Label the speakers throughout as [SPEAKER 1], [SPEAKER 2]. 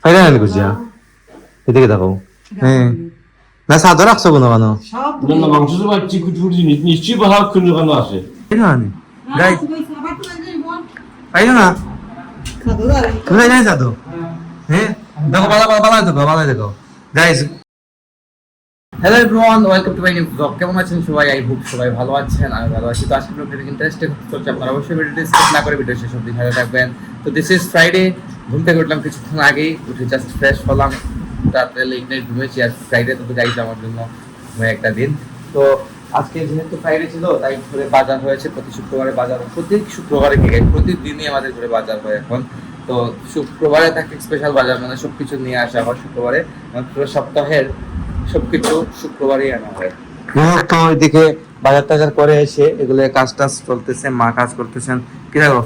[SPEAKER 1] Final আনি গুজিয়া এদিকে দেখো হ্যাঁ না সাদা রাখছো কোনো কেন
[SPEAKER 2] না মাংস তো বাচ্চি কুটকুটি নিশ্চয়ই বাহা খুলে কেন আসে
[SPEAKER 1] গাইস আইনো না তুমি জানি সাদো হ্যাঁ দেখো বালা দেখো guys hello everyone welcome to my new blog. কেমন আছেন সবাই? আই হোপ সবাই ভালো আছেন, আমি ভালো আছি। তো আজকে ব্লগটা ইন্টারেস্টিং চলছে, আপনারা অবশ্যই ভিডিওটি স্কিপ না করে ভিডিও শেষ অবধি ভালো থাকবেন। তো দিস ইজ ফ্রাইডে, ঘুম থেকে উঠলাম কিছুক্ষণ আগেই, উঠে জাস্ট ফ্রেশ হলাম, তারপরে লেট নাইট ঘুমিয়েছি। আর ফ্রাইডে তো গাইজ আমার জন্য একটা দিন। তো আজকে যেহেতু ফ্রাইডে ছিল তাই ঘরে বাজার হয়েছে, প্রতি শুক্রবারে বাজার, প্রতি শুক্রবারে কি প্রতিদিনই আমাদের ঘরে বাজার হয় এখন। তো শুক্রবারে থাকে স্পেশাল বাজার, মানে সবকিছু নিয়ে আসা হয় শুক্রবারে, পুরো সপ্তাহের সবকিছু শুক্রবারই আনা হয়। তো ওইদিকে বাজার টাজার করে এসে এগুলো কাজ টাজ চলতেছে, মা কাজ করতেছেন। কি দেখো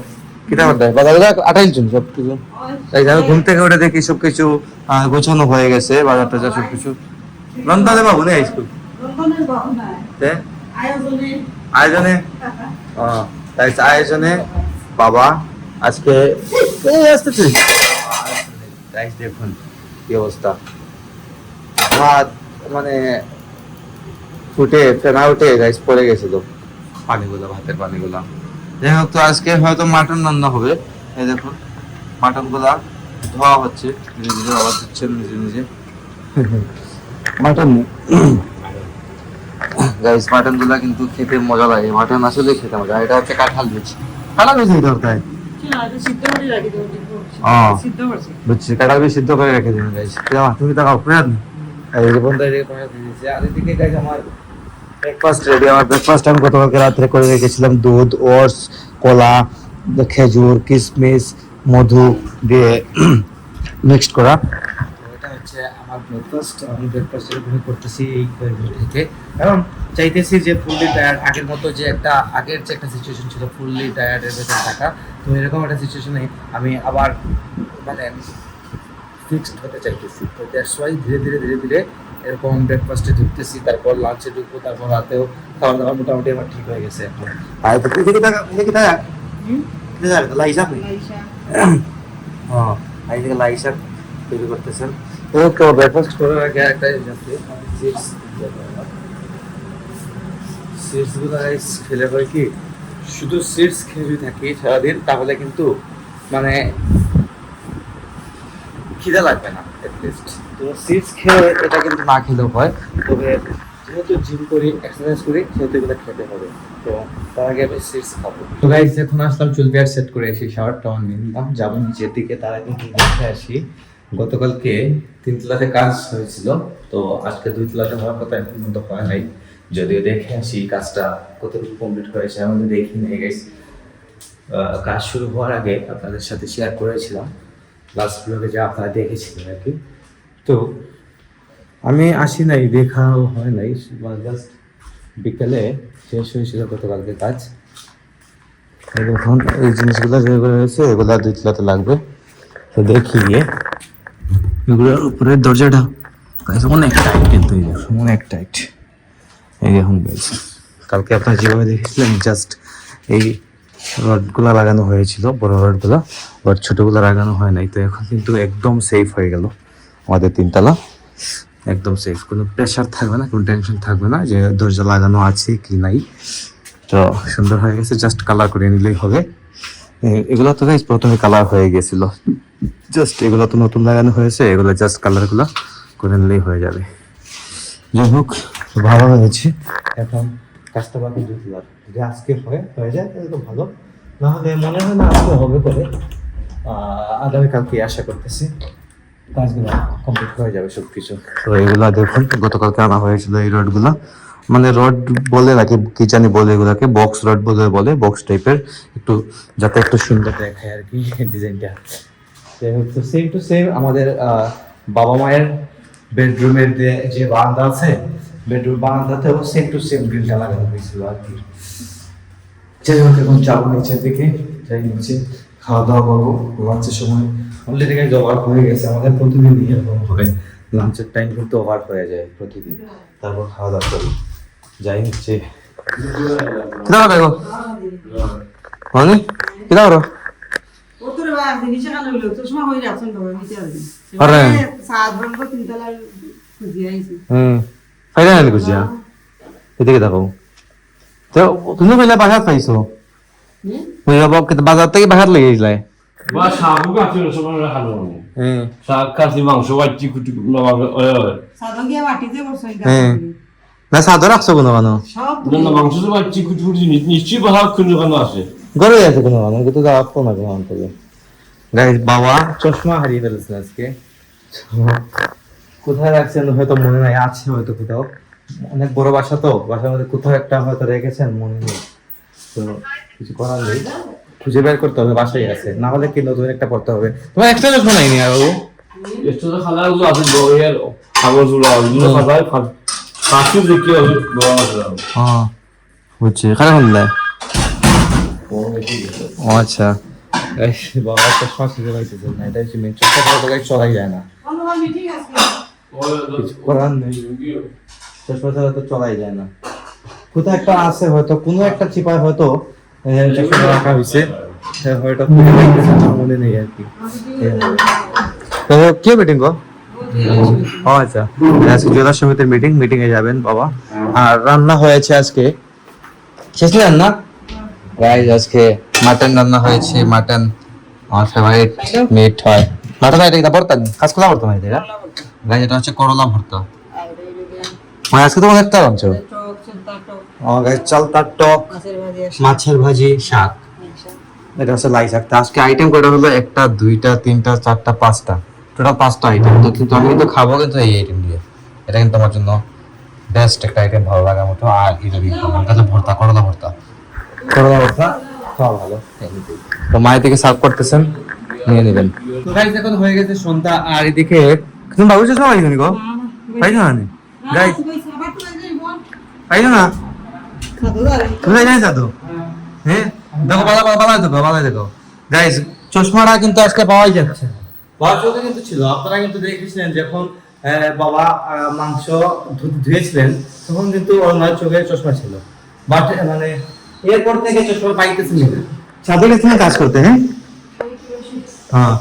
[SPEAKER 1] বাজার আটাইল জন সবকিছু, তাই যাবে ঘুম থেকে উঠে দেখি সবকিছু গোছানো হয়ে গেছে, বাজার টাজার সবকিছু। রন্ধানে বাবু নেই স্কুল আয়োজনে তাই আয়োজনে বাবা আজকে আসতেছে। দেখুন কি অবস্থা, ভাত মানে ফুটে ফেনা উঠে গাইস পড়ে গেছিল পানিগুলো, ভাতের পানিগুলা। যাই হোক, তো আজকে হয়তো মাটন রান্না হবে। এই দেখুন মাটন গুলা ধোয়া হচ্ছে, ধীরে ধীরে আবার দিচ্ছেন নিজে নিজে মাটন গাইস। মাটন গুলা কিন্তু খেতে মজা লাগে, মাটন আসলে খেতে মজা। এটা হচ্ছে কাঁঠাল বীজ, কাঁঠাল বীজ এটা তাই বুঝছি, কাঁঠাল বীজ সিদ্ধ করে রেখে দিন গাইস। তুমি তাকাও প্রয়াদ ব্রেকফাস্ট রেডি। আমার ব্রেকফাস্ট আমি গতকালকে রাত্রে করে রেখেছিলাম, দুধ, ওটস, কলা, খেজুর, কিশমিশ, মধু দিয়ে মিক্সড করা। এটা হচ্ছে আমার ব্রেকফাস্ট। আমি ব্রেকফাস্ট এরকমই করতেছি এই কয়েকদিন থেকে, কারণ চাইতেছি যে ফুললি টায়ার্ড, আগের মতো যে আগের যে একটা সিচুয়েশন ছিল ফুললি টায়ার্ডের ভেতরে থাকা, তো এরকম একটা সিচুয়েশনে আমি আবার মানে ফিক্সড হতে চাইতেছি। তো দ্যাটস ওয়াই ধীরে ধীরে এরকম ব্রেকফাস্টে ঢুকতেছি, তারপর লাঞ্চে ঢুকবো, তারপর রাতেও খাওয়া দাওয়া মোটামুটি আমার ঠিক হয়ে গেছে এখন। লাইসা তৈরি করতেছেন। তো ব্রেকফাস্ট করার আগে একটা সিডসগুলো খেলে হয় কি, শুধু সিডস খেয়ে যদি থাকি সারাদিন তাহলে কিন্তু মানে খিদে লাগবে না অ্যাটলিস্ট। তো সিডস খেয়ে এটা কিন্তু না খেলেও হয়, তবে যেহেতু জিম করি, এক্সারসাইজ করি, সেহেতু এগুলো খেতে হবে। তো তার আগে আমি সিডস খাবো। তো গাইস এখন আসলাম, চুল পেয়ার সেট করে এসে শাওয়ারটা অন নিলাম, যাবো নিচের দিকে। তার আগে দেখে আসি, গতকালকে 3 তলাতে কাজ হয়েছিল, তো আজকে 2 তলাতে হওয়ার কথা এখন পর্যন্ত হয় নাই। যদিও দেখে আসি কাজটা কতটুকু কমপ্লিট হয়েছে, আমাদের দেখি নাই গাইস। কাজ শুরু হওয়ার আগে আপনাদের সাথে শেয়ার করেছিলাম লাস্ট ব্লগে, যে আপনারা দেখেছিলেন আর কি। তো আমি আসি নাই, দেখাও হয় নাই, জাস্ট বিকেলে শেষ হয়েছিল গতকালকে কাজ। এখন এই জিনিসগুলো যেগুলো রয়েছে এগুলো 2 তলাতে লাগবে। তো দেখি গিয়ে এগুলোর উপরের দরজাটা অনেক টাইট, কিন্তু অনেক টাইট। এই দেখুন গাইস, কালকে আপনারা যেভাবে দেখেছিলেন জাস্ট এই রডগুলো লাগানো হয়েছিল, বড় রডগুলো, বাট ছোটগুলো লাগানো হয় নাই। তো এখন কিন্তু একদম সেফ হয়ে গেল আমাদের 3 তলা, একদম সেফ। কোনো প্রেশার থাকবে না, কোনো টেনশন থাকবে না যে দরজা লাগানো আছে কি নাই। তো সুন্দর হয়ে গেছে, জাস্ট কালার করে নিলেই হবে। এগুলো তো গাইস প্রথমে কালার হয়ে গেছিল, জাস্ট এগুলো তো নতুন লাগানো হয়েছে, এগুলো জাস্ট কালারগুলো করে নিলেই হয়ে যাবে। যাই হোক, ভালো হয়েছে। এখন কাজটা বাকি 2 তলার, যদি আজকে হয়ে যায় তাহলে তো ভালো, না হলে মনে হয় না আজকে হবে করে, আগামীকালকে আশা করতেছি কাজগুলো কমপ্লিট হয়ে যাবে সব কিছু। তো এগুলা দেখুন গতকালকে আনা হয়েছিল এই রডগুলা, মানে রড বলে নাকি কি জানি বলে, এগুলাকে বক্স রড বলে বক্স টাইপের, একটু যাতে একটু সুন্দর দেখায় আর কি ডিজাইনটা। যাই হোক, তো সেম টু সেম আমাদের বাবা মায়ের বেডরুমের যে বারান্দা আছে, বেডরুম বারান্দাতেও সেম টু সেম গ্রিলটা লাগানো হয়েছিল আর কি। যাই হোক, এখন যাবো নিচের দিকে, যাই নিচে খাওয়া দাওয়া করবো। লাঞ্চের সময় অলরেডি গাইজ ওভার হয়ে গেছে, আমাদের প্রতিদিন এরকম হবে, লাঞ্চের টাইম কিন্তু ওভার হয়ে যায় প্রতিদিন, তারপর খাওয়া দাওয়া করি। যাই হচ্ছে কিনা দেখো মানে কিনা করো
[SPEAKER 3] আর জিনিস এখানে হইলো চশমা হয়ে যাচ্ছেন তো মিটে আর
[SPEAKER 1] আরে।
[SPEAKER 3] সাত বন্ধ তিনতলা খুঁজে আইছি
[SPEAKER 1] ফাইদা নাই বুঝিয়া এদিকে দেখো তো তুমি কইলা বাজার পাইছো বাজার থেকে বাজার লেগে গেছিলে
[SPEAKER 2] বা শাকও কাটছিল সবার হালো
[SPEAKER 1] হ্যাঁ
[SPEAKER 2] শাক কাটছি মাংস বাচ্চি কুটি
[SPEAKER 3] সাদা গিয়ে বাটিতে বসাই
[SPEAKER 1] হ্যাঁ না সাদর রাখছো কোনো বানো
[SPEAKER 3] সব
[SPEAKER 2] না মাংস তো বাচ্চি কুটি কুটি নিশ্চয়ই বাহা খুনে কেন আছে
[SPEAKER 1] গরু আছে কোনো বানো কিন্তু যাওয়ার তো না কোনো অন্তরে গাইস বাবা চশমা হারিয়ে ফেলেছেন আজকে কোথায় রাখছেন হয়তো মনে নাই আছে হয়তো কোথাও অনেক বড় বাসা তো বাসার মধ্যে কোথাও একটা হয়তো রেখেছেন মনে নেই তো কিছু করার নেই খুঁজে বের করতে হবে বাসায় আছে না হলে কি নতুন একটা পড়তে হবে তোমার এক্সট্রা চশমা নাই নি আর বাবু
[SPEAKER 2] এsto তো খালা গুলো আছে বইয়ের কাগজ গুলো ওগুলো খাবার কাশি দেখি আছে
[SPEAKER 1] হ্যাঁ বুঝছি কারা হল ও আচ্ছা এই বাবা চশমা খুঁজে পাইতেছেন না এটা হচ্ছে মেন চশমা তো গাইস চলাই যায় না
[SPEAKER 3] অনুমান মিটিং আছে
[SPEAKER 1] কিছু করার নেই চশমা ছাড়া তো চলাই যায় না কোথাও একটা আছে হয়তো কোনো একটা চিপায় হয়তো চশমা রাখা হয়েছে হয়তো খুঁজে পাইতেছেন না, মনে নেই আর কি তো কে মিটিং গো ও আচ্ছা আজকে জেলা সমিতির মিটিং এ যাবেন বাবা আর রান্না হয়েছে আজকে শেষ রান্না গাইস আজকে মাটন রান্না হয়েছে মাটন আমার ফেভারিট মিট হয় মাটন এটা ভর্তা কাঁচকলা ভর্তা না এটা গাইস এটা হচ্ছে করলা ভর্তা
[SPEAKER 3] আর এই যে
[SPEAKER 1] মানে আজকে তোমার একটা রাঁধছো
[SPEAKER 3] টক চিন্তা টক
[SPEAKER 1] ও গাইস চালতার টক
[SPEAKER 3] মাছের ভাজি
[SPEAKER 1] মাছের ভাজি শাক এটা হচ্ছে লাই শাক তো আজকে আইটেম কয়টা হলো একটা দুইটা তিনটা চারটা পাঁচটা টোটাল পাঁচটা আইটেম তো কিন্তু আমি কিন্তু খাবো কিন্তু এই আইটেম দিয়ে এটা কিন্তু আমার জন্য বেস্ট একটা আইটেম ভালো লাগার মতো আর এটা দিয়ে খাবো এটা তো ভর্তা করলা ভর্তা খাওয়া ভালো তো মায়ের থেকে সার্ভ করতেছেন নিয়ে নেবেন তো গাইস এখন হয়ে গেছে সন্ধ্যা আর এদিকে তুমি বাবু চশমা পাইছো নি গো পাইছো না গাইস পাইছো না তুমি জানিস তো হ্যাঁ দেখো বালা দেখো গাইস চশমাটা কিন্তু আজকে পাওয়াই যাচ্ছে পাওয়ার চোখে কিন্তু ছিল আপনারা কিন্তু দেখেছিলেন যখন বাবা মাংস ধুয়েছিলেন তখন কিন্তু ওর মায়ের চোখে চশমা ছিল বাট মানে এরপর থেকে চশমা পাইতেছেন না ছাদে গেছিলেন কাজ করতে হ্যাঁ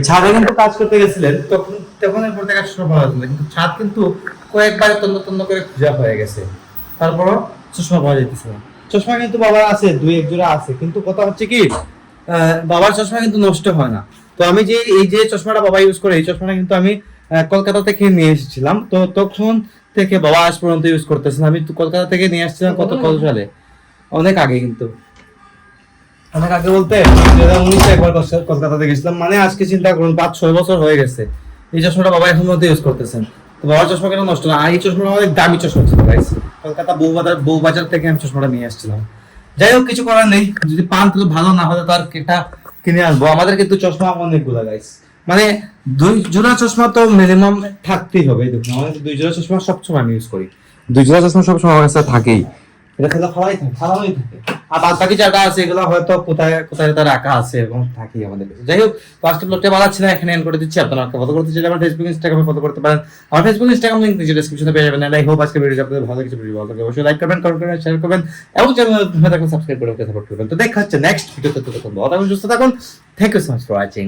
[SPEAKER 1] ছাদে কিন্তু কাজ করতে গেছিলেন তখন এরপর থেকে চশমা পাওয়া যাচ্ছিল কিন্তু ছাদ কিন্তু কয়েকবার তন্ন করে খোঁজা হয়ে গেছে তারপরও চশমা পাওয়া যাইতেছে না চশমা কিন্তু বাবার আছে দুই এক জোড়া আছে কিন্তু কথা হচ্ছে কি বাবার চশমা কিন্তু নষ্ট হয় না তো আমি যে এই যে চশমাটা বাবা ইউজ করে এই চশমাটা কিন্তু আমি কলকাতা থেকে নিয়ে এসেছিলাম তো তখন থেকে বাবা আজ পর্যন্ত ইউজ করতেছেন আমি তো কলকাতা থেকে নিয়ে আসছিলাম কত সালে অনেক আগে কিন্তু অনেক আগে বলতে 2019 একবার কলকাতাতে গেছিলাম মানে আজকে চিন্তা করুন 5-6 বছর হয়ে গেছে এই চশমাটা বাবা এখন মধ্যে ইউজ করতেছেন তো বাবার চশমা কেন নষ্ট না আর এই চশমাটা অনেক দামি চশমা ছিল গাইস কলকাতা বউবাজার থেকে আমি চশমাটা নিয়ে আসছিলাম যাই হোক কিছু করার নেই যদি পান তাহলে ভালো না হলে তো আর এটা কিনে আনবো আমাদের কিন্তু চশমা অনেকগুলো গাইস মানে 2 জোড়া চশমা তো মিনিমাম থাকতেই হবে দেখুন আমাদের 2 জোড়া চশমা সবসময় আমি ইউজ করি 2 জোড়া চশমা সবসময় আমার কাছে থাকেই এটা খেলা ফালাই থাকে আর বাদ বাকি জায়গা আছে এগুলো হয়তো কোথায় তো রাখা আছে এবং থাকি আমাদের কাছে যাই হোক ফার্স্ট ব্লগটা ভালো ছিল এখানে এন্ড করে দিচ্ছি আপনারা ফলো করতে চাইলে আমার ফেসবুক ইনস্টাগ্রামে ফলো করতে পারেন আমার ফেসবুক ইনস্টাগ্রাম লিংক নিচে ডেসক্রিপশনে পেয়ে যাবেন আই হোপ আজকে ভিডিওটা আপনাদের ভালো কিছু ভালো লাগে অবশ্যই লাইক করবেন কমেন্ট করবেন শেয়ার করবেন এবং চ্যানেল সাবস্ক্রাইব করে সাপোর্ট করবেন তো দেখা হচ্ছে নেক্সট ভিডিওতে ততক্ষণ ভালো থাকুন সুস্থ থাকুন thank you so much for watching